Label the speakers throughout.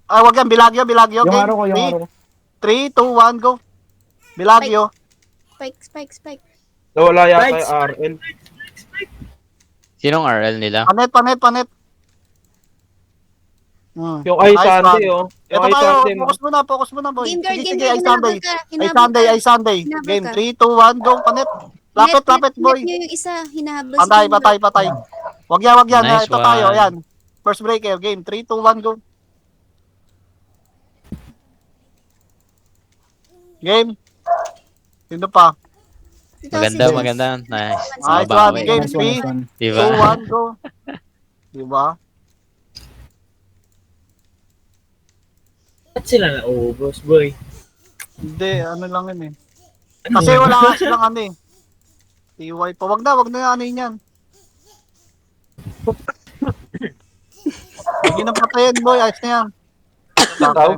Speaker 1: Wag yan. Bilagyo.
Speaker 2: Yung
Speaker 1: Game.
Speaker 2: araw ko, yung araw ko.
Speaker 1: 3, 2, 1, go. Bilagyo.
Speaker 3: Spike.
Speaker 4: Nawala yata yung RL.
Speaker 5: Sinong RL nila?
Speaker 1: Panet.
Speaker 4: Yung Ay
Speaker 1: Nice
Speaker 4: Sunday,
Speaker 1: one.
Speaker 4: oh. Yung
Speaker 1: Ito
Speaker 4: Ay
Speaker 1: tayo.
Speaker 4: Sunday,
Speaker 1: Focus muna, boy.
Speaker 3: Game guard,
Speaker 1: Sige,
Speaker 3: hinabol
Speaker 1: Ay
Speaker 3: ka.
Speaker 1: Sunday.
Speaker 3: Hinabol
Speaker 1: Game
Speaker 3: ka.
Speaker 1: 3, 2, 1, go. Panet. Lapit, boy.
Speaker 3: Net nyo yung isa, hinahabol
Speaker 1: Patay. Wag yan.
Speaker 5: Nice
Speaker 1: Ito tayo,
Speaker 5: one.
Speaker 1: yan. First breaker. Game 3, 2, 1, go. Game. Sino pa?
Speaker 5: Maganda. Nice.
Speaker 1: Nice one.
Speaker 5: Mabawi.
Speaker 1: Game
Speaker 2: Nice
Speaker 1: 3,
Speaker 2: one.
Speaker 1: 2,
Speaker 5: Diba?
Speaker 1: 1, go. Diba?
Speaker 6: Ba't sila na-ubos, boy?
Speaker 1: Hindi, ano lang yun eh. Kasi wala nga silang ano eh. TY pa. Wag na ano yun yan. Hindi na patayin, boy. Ayos na yan.
Speaker 4: Na daw?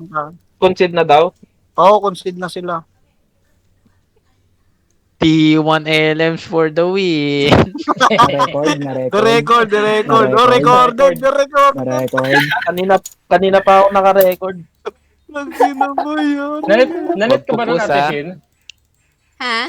Speaker 4: Concede na daw?
Speaker 1: Oo, concede na sila.
Speaker 5: T1 LMs for the win.
Speaker 1: The record. Oh, recorded.
Speaker 4: Kanina pa ako naka-record.
Speaker 1: Nagkina mo yun.
Speaker 7: Nalit ka ba nun,
Speaker 5: Pagpupus,
Speaker 7: Ate
Speaker 5: ah.
Speaker 7: Shin?
Speaker 3: Ha?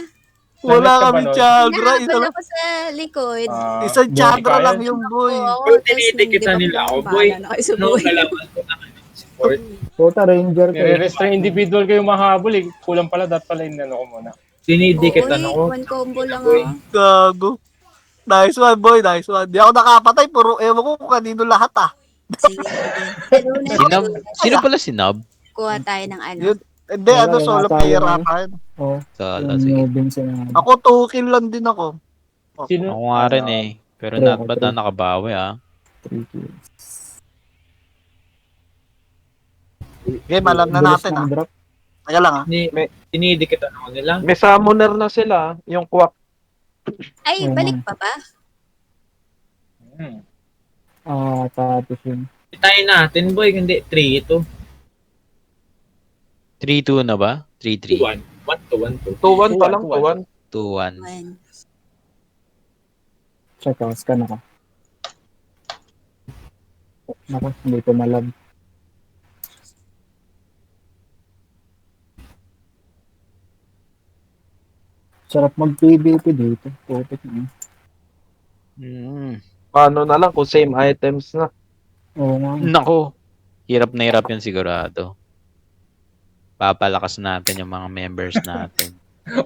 Speaker 1: Wala
Speaker 7: Nalit ka
Speaker 1: kami
Speaker 7: ba nun?
Speaker 1: Chagra.
Speaker 3: Hinahabol ako sa likod.
Speaker 1: Isang Chagra
Speaker 7: Kaya?
Speaker 1: lang yung boy.
Speaker 6: Pero tinidikitan nila ako, boy. No,
Speaker 3: Boy.
Speaker 6: nalaman ko na support.
Speaker 2: Puta, Ranger ko.
Speaker 7: Nire-restrain individual kayo mahabol eh. Kulang pala, dapat pala yung ko muna.
Speaker 6: Tinidikitan ako.
Speaker 3: One combo lang
Speaker 6: Boy.
Speaker 3: ako.
Speaker 1: Gago. Nice one, boy. Nice one. Di ako nakapatay. Puro ewan ko kung kanino lahat ah.
Speaker 3: Sige. Pero
Speaker 5: Sinab? Sino pala si Nab?
Speaker 3: kuha tayo ng ano.
Speaker 1: Yun. Hindi,
Speaker 2: Wala,
Speaker 1: solo
Speaker 2: yata
Speaker 1: player
Speaker 2: yun.
Speaker 1: ata yun.
Speaker 2: Oh,
Speaker 5: Sala,
Speaker 2: yung
Speaker 5: sige.
Speaker 2: Nubin sinabi.
Speaker 1: Ako 2 kill lang din ako.
Speaker 7: Sino?
Speaker 5: Ako nga rin eh. Pero
Speaker 2: Tre,
Speaker 5: not bad
Speaker 2: tre.
Speaker 5: na nakabawi ah.
Speaker 2: 3 kills.
Speaker 1: Game, alam na
Speaker 2: Bilis
Speaker 1: natin
Speaker 2: ng
Speaker 1: ah.
Speaker 2: drop.
Speaker 1: Kaya lang ah.
Speaker 6: Tinidikitan ako nila.
Speaker 4: May summoner na sila, yung Quack.
Speaker 3: Ay, balik pa ba?
Speaker 2: Tapos yun.
Speaker 6: Tayo natin, boy. Hindi, 3 ito.
Speaker 5: 3-2 na ba? 3-3.
Speaker 6: 1. 1-2.
Speaker 4: 2-1 pa lang, 2-1.
Speaker 5: 2-1.
Speaker 3: One.
Speaker 2: Sa taas ka na ka. Naku, hindi ko malab. Sarap mag-PVP dito. Putik na.
Speaker 4: Paano na lang kung same items na.
Speaker 2: Oo nga.
Speaker 5: Nako. Hirap na hirap yun sigurado. Papalakas natin yung mga members natin.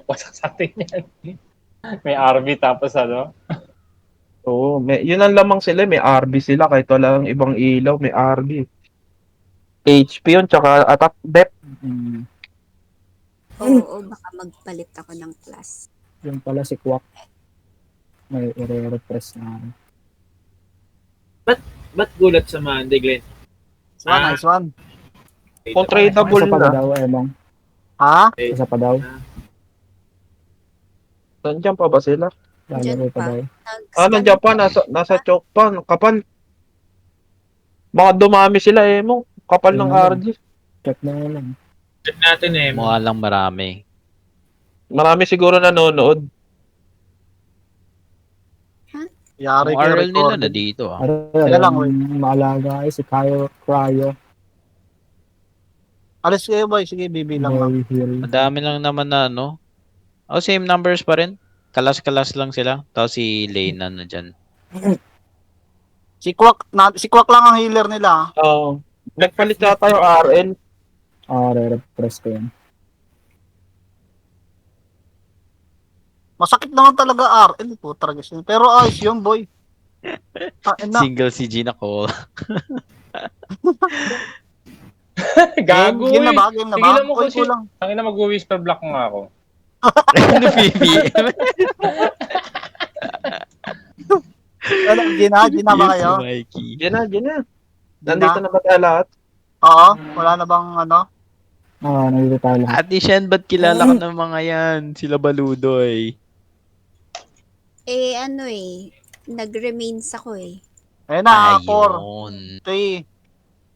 Speaker 7: Wasak sa atin yan. May RB tapos ano?
Speaker 4: Oo, yun ang lamang sila. May RB sila kahit wala ang ibang ilaw. May RB. HP yun, tsaka attack depth.
Speaker 2: Mm,
Speaker 3: Oo, baka magpalit ako ng class.
Speaker 2: yung pala si Quack. May i-repress na.
Speaker 6: Ba't gulat sa Monday, Glenn?
Speaker 1: Nice one.
Speaker 4: Kung tradable
Speaker 2: Isa pa
Speaker 4: na.
Speaker 2: daw, Emong.
Speaker 1: Ha?
Speaker 2: Isa pa daw.
Speaker 4: Nandiyan pa ba sila?
Speaker 2: Lalaro pa daw.
Speaker 4: Nandiyan pa. Nasa choke pa. Kapal. Baka dumami sila mo. Kapal ng
Speaker 2: Ayun.
Speaker 4: RG.
Speaker 2: Check na nga lang.
Speaker 6: Check natin eh.
Speaker 5: Mukha lang marami.
Speaker 4: Marami siguro nanonood.
Speaker 1: Yari
Speaker 5: Yung
Speaker 1: kayo
Speaker 5: RL nila
Speaker 1: record.
Speaker 5: na dito ah.
Speaker 1: Teka lang, wait.
Speaker 2: Maalaga ay si Cryo.
Speaker 1: Alis kayo boy. Sige, bibilang lang.
Speaker 2: Very heal.
Speaker 5: Madami lang naman na ano. Oh, same numbers pa rin. Kalas-kalas lang sila. Tapos si Lena na dyan.
Speaker 1: Si Quack lang ang healer nila.
Speaker 4: Oo. Nagpalit yata yung RL.
Speaker 2: Re-repress ko yan.
Speaker 1: Masakit naman talaga RL. Puta rin yun. Pero ayos yun boy.
Speaker 5: Single si Gina Cole.
Speaker 7: Gago
Speaker 1: Game na
Speaker 7: eh.
Speaker 1: ba? Game na ba?
Speaker 7: Tigilan mo
Speaker 1: Uy,
Speaker 7: kasi.
Speaker 1: kulang.
Speaker 7: Tangina mag-whisper block nga ako.
Speaker 5: Ano PBM?
Speaker 1: Gina ba kayo?
Speaker 5: Si Mikey.
Speaker 4: Diyan na. Nandito na ba tayo lahat?
Speaker 1: Oo. Wala na bang ano?
Speaker 2: Nandito tayo lahat.
Speaker 5: Ate Shen, ba't kilala ka ng mga yan? Sila Baludoy.
Speaker 3: Ano nag-remains ako eh.
Speaker 1: Ayun na, 4,
Speaker 5: Ayun.
Speaker 1: 3,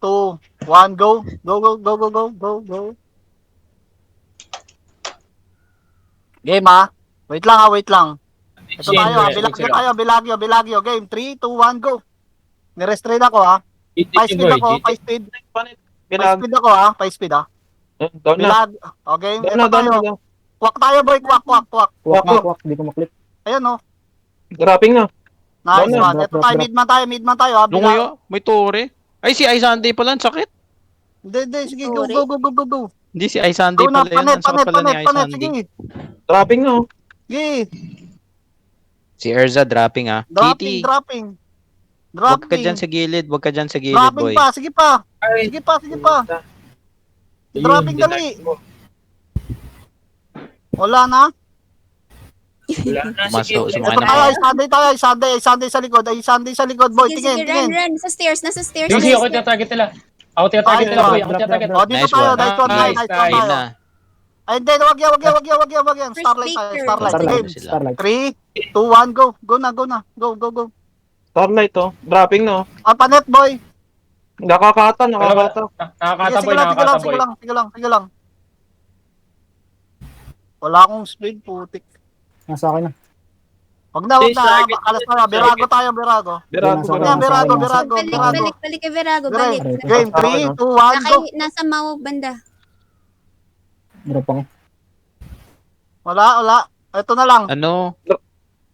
Speaker 1: 2, 1, go. Go. Game ha. Wait lang. Ito tayo ha. Bilagyo. Game, 3, 2, 1, go. Nirestrain ako ha. 5 speed ako, 5 speed.
Speaker 4: Bilag.
Speaker 1: Pa-speed ako ha. Pa-speed ha.
Speaker 4: Down na.
Speaker 1: Bilag. Okay,
Speaker 4: Down
Speaker 1: ito
Speaker 4: na, down
Speaker 1: tayo.
Speaker 4: na.
Speaker 1: Kwak tayo boy, kwak.
Speaker 2: Kwak. Di ko maklip.
Speaker 1: Ayun oh.
Speaker 4: Dropping na.
Speaker 1: Nice
Speaker 4: Down na,
Speaker 1: one. Ito tayo, mid man tayo ha.
Speaker 5: Nung
Speaker 1: Bilag.
Speaker 5: may tore. Ay, si Ay Sunday pala, ang sakit.
Speaker 1: Hindi, sige, go.
Speaker 5: Hindi si Ay Sunday
Speaker 1: Go na,
Speaker 5: pala yun. Ang sakit pala ni Ay
Speaker 1: panet,
Speaker 5: Sunday.
Speaker 1: sige.
Speaker 4: Dropping na.
Speaker 1: Sige,
Speaker 5: Si Erza dropping ah. Kitty,
Speaker 1: dropping.
Speaker 5: wag ka dyan sa gilid. Wag ka dyan sa gilid,
Speaker 1: Dropping
Speaker 5: boy.
Speaker 1: pa, sige pa.
Speaker 6: Ay,
Speaker 1: Sige pa.
Speaker 6: Ayun,
Speaker 1: Dropping dali. Wala na.
Speaker 6: Wala na.
Speaker 5: Mas-
Speaker 6: Sige,
Speaker 5: sumakay
Speaker 1: Ito
Speaker 5: na
Speaker 1: tayo,
Speaker 5: ako.
Speaker 1: ay Sunday sa likod. Ay Sunday sa likod, boy.
Speaker 3: Sige, sige,
Speaker 1: Tingin.
Speaker 3: run. Nasa stairs.
Speaker 7: Sige, ako tinatarget nila. Ako tinatarget
Speaker 1: Ay,
Speaker 7: nila, boy.
Speaker 1: ay,
Speaker 7: Ako tinatarget.
Speaker 1: O, dito
Speaker 5: Nice
Speaker 1: tayo.
Speaker 5: one.
Speaker 1: Nice one
Speaker 7: Nice,
Speaker 1: tayo.
Speaker 5: Yun na.
Speaker 1: Ay, hindi. Wag yan. Starlight tayo.
Speaker 3: First
Speaker 1: Starlight.
Speaker 3: speaker.
Speaker 1: Game.
Speaker 5: Sila.
Speaker 2: Starlight.
Speaker 1: 3, 2, 1, go. Go na. Go.
Speaker 4: Starlight oh. Dropping na.
Speaker 1: Ah, panet, boy.
Speaker 4: Nakakata.
Speaker 7: Nakakata, boy. Nakakata, boy.
Speaker 1: Sige lang. Wala akong speed, putik.
Speaker 2: Nasa akin na.
Speaker 1: Wag na. Alas na. Birago tayo.
Speaker 4: Birago.
Speaker 1: Yan, Birago.
Speaker 3: Balik kay Virago. Balik.
Speaker 1: Game, 3, 2, 1, go.
Speaker 3: Nasa Mau banda.
Speaker 2: Drop ako.
Speaker 1: Wala. Ito na lang.
Speaker 5: Ano?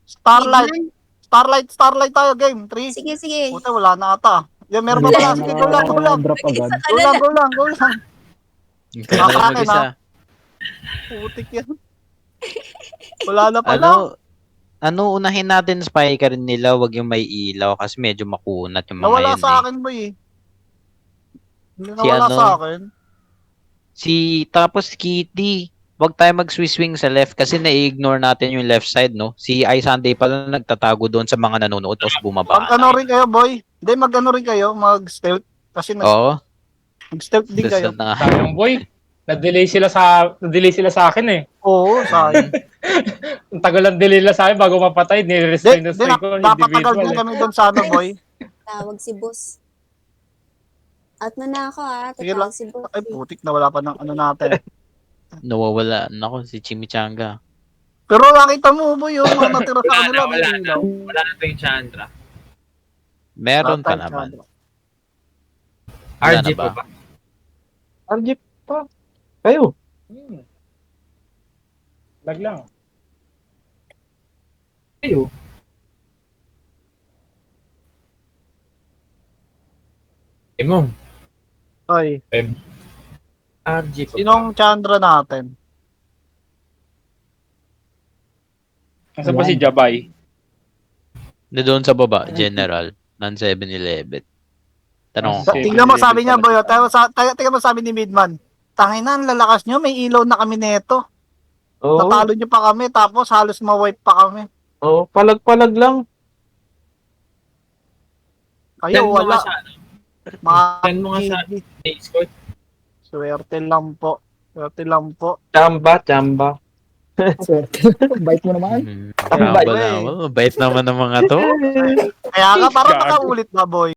Speaker 1: Starlight.
Speaker 3: Midman.
Speaker 1: Starlight tayo, game. 3.
Speaker 3: Sige, sige.
Speaker 1: Puta, wala na ata. Yan, meron pa pala. Sige, go lang.
Speaker 2: Drop agad.
Speaker 1: Go lang.
Speaker 5: Kailangan mag-isa.
Speaker 1: Putik yan. Wala na pala.
Speaker 5: Ano, unahin natin spiker nila, wag yung may ilaw kasi medyo makunat yung mga
Speaker 1: Nawala
Speaker 5: yun
Speaker 1: sa
Speaker 5: eh.
Speaker 1: akin, boy. Hindi
Speaker 5: Si
Speaker 1: nawala
Speaker 5: ano?
Speaker 1: sa akin.
Speaker 5: Tapos Kitty, wag tayo mag-swing sa left kasi na-ignore natin yung left side, no? Si Ay Sunday pala nagtatago doon sa mga nanonood tapos bumaba.
Speaker 1: Mag-ano rin kayo, boy. Hindi, mag-ano rin kayo. Mag-stealth. Kasi
Speaker 5: Oo.
Speaker 1: mag-stealth din kayo.
Speaker 5: Dasal na nga.
Speaker 7: Sayang, boy. Na-delay sila sa akin eh.
Speaker 1: Oo, sayang.
Speaker 7: Ang tagal ang delay nila sa akin bago mapatay. Nire-restrain na
Speaker 1: Hindi,
Speaker 7: ko.
Speaker 1: dapat tagal
Speaker 7: Individual
Speaker 1: din
Speaker 7: eh.
Speaker 1: kami doon sa ano, boy.
Speaker 3: Tawag si boss. Out na ako ha.
Speaker 1: Sige
Speaker 3: Tatawag
Speaker 1: lang.
Speaker 3: si boss.
Speaker 1: Ay, putik na wala pa ng ano natin.
Speaker 5: Nawawala. Nako, si Chimichanga.
Speaker 1: Pero nakita mo, boy, yung mga natira sa kanila. may
Speaker 6: Wala na.
Speaker 1: ilaw.
Speaker 6: Wala na to yung Chandra.
Speaker 5: Meron
Speaker 1: Wala
Speaker 5: pa
Speaker 1: tayong
Speaker 5: naman.
Speaker 1: chance.
Speaker 5: Wala
Speaker 6: RG
Speaker 5: na
Speaker 6: pa
Speaker 5: ba?
Speaker 6: ba?
Speaker 4: RG pa. Kayo.
Speaker 7: Lag lang.
Speaker 6: Ayo. Emong.
Speaker 1: Ay,
Speaker 6: RG pa ba?
Speaker 1: sinong Chandra natin?
Speaker 7: Nasaan ba si Jabay?
Speaker 5: Na doon sa baba, general, ng 7-Eleven. Tanong ko.
Speaker 1: Tingnan mo sabi niya, boy. Tingnan mo sabi ni Midman. Tangin na, ang lalakas nyo. May ilaw na kami neto.
Speaker 4: Oo.
Speaker 1: Natalo nyo pa kami. Tapos halos ma-wipe pa kami.
Speaker 4: Oo. Palag-palag lang.
Speaker 1: Kayo, wala. Mga
Speaker 6: Send mo nga sa Discord.
Speaker 1: swerte lang po.
Speaker 4: Chamba.
Speaker 2: Swerte. Bite mo naman.
Speaker 5: Bait naman ng mga to.
Speaker 1: Kaya nga, parang nakaulit na, boy.